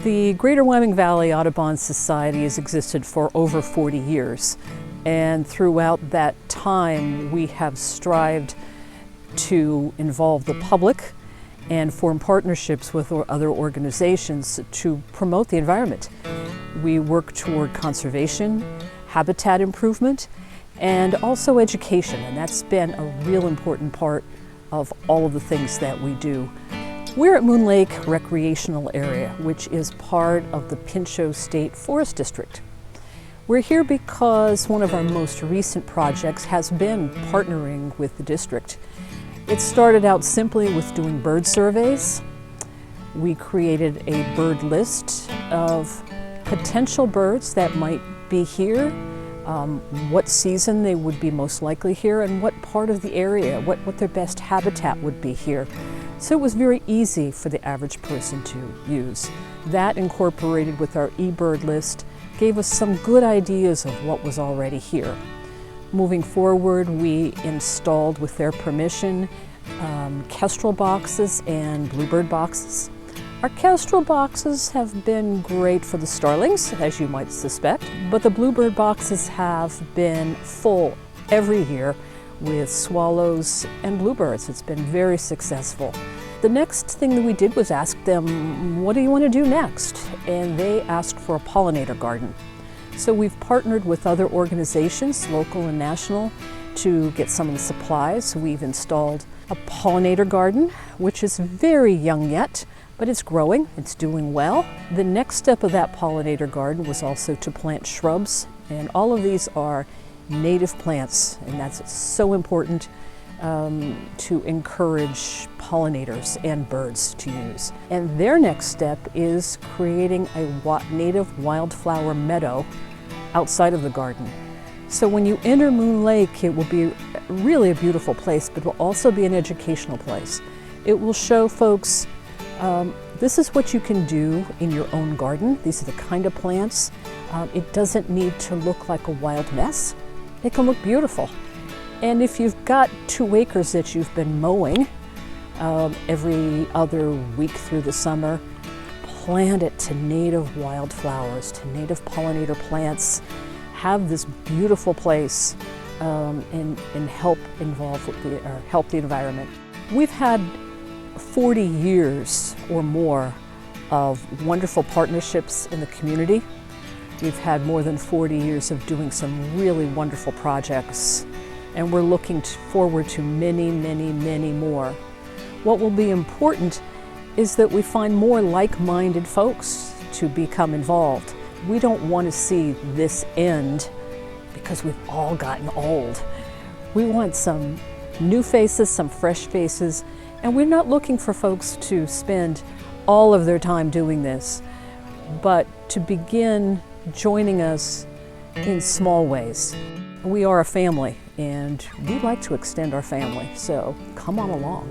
The Greater Wyoming Valley Audubon Society has existed for over 40 years, and throughout that time we have strived to involve the public and form partnerships with other organizations to promote the environment. We work toward conservation, habitat improvement, and also education, and that's been a real important part of all of the things that we do. We're at Moon Lake Recreational Area, which is part of the Pinchot State Forest District. We're here because one of our most recent projects has been partnering with the district. It started out simply with doing bird surveys. We created a bird list of potential birds that might be here, what season they would be most likely here, and what part of the area, what their best habitat would be here. So it was very easy for the average person to use. That, incorporated with our eBird list, gave us some good ideas of what was already here. Moving forward, we installed, with their permission, kestrel boxes and bluebird boxes. Our kestrel boxes have been great for the starlings, as you might suspect, but the bluebird boxes have been full every year with swallows and bluebirds. It's been very successful. The next thing that we did was ask them, what do you want to do next? And they asked for a pollinator garden. So we've partnered with other organizations, local and national, to get some of the supplies. We've installed a pollinator garden, which is very young yet, but it's growing, it's doing well. The next step of that pollinator garden was also to plant shrubs, and all of these are native plants, and that's so important to encourage pollinators and birds to use. And their next step is creating a native wildflower meadow outside of the garden. So when you enter Moon Lake, it will be really a beautiful place, but it will also be an educational place. It will show folks this is what you can do in your own garden. These are the kind of plants. It doesn't need to look like a wild mess. It can look beautiful. And if you've got 2 acres that you've been mowing every other week through the summer, plant it to native wildflowers, to native pollinator plants. Have this beautiful place and help help the environment. We've had 40 years or more of wonderful partnerships in the community. We've had more than 40 years of doing some really wonderful projects, and we're looking forward to many, many, many more. What will be important is that we find more like-minded folks to become involved. We don't want to see this end because we've all gotten old. We want some new faces, some fresh faces, and we're not looking for folks to spend all of their time doing this, but to begin joining us in small ways. We are a family, and we'd like to extend our family, so come on along.